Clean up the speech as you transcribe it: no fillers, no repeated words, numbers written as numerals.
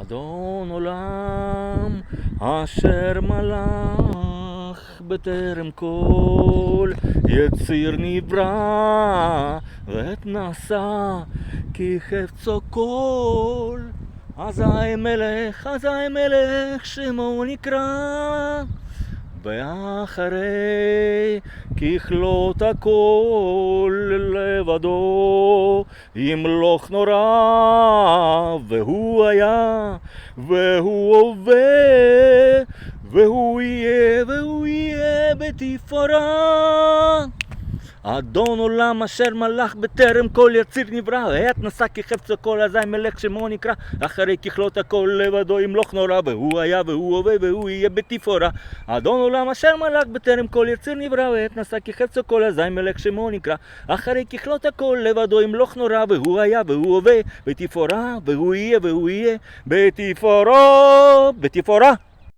אדון עולם אשר מלך בטרם כל יציר נברא ועת נעשה כי חפצו כל. אזי מלך שמו נקרא, ואחרי ככלות הכל לבדו ימלוך נורא. והוא היה והוא הווה והוא יהיה בתפארה. אדון עולם אשר מלך בטרם כל יציר נברא ועת נשא כי חפצו כל. אזי מלך שמו נקרא, אחרי ככלות הכל לבדו ימלוך נורא. והוא היה והוא הווה והוא יהיה בתפארה. אדון עולם אשר מלך בטרם כל יציר נברא ועת נשא כי חפצו כל. אזי מלך שמו נקרא, אחרי ככלות הכל לבדו ימלוך נורא. והוא היה והוא הווה בתפארה והוא יהיה בתפארה.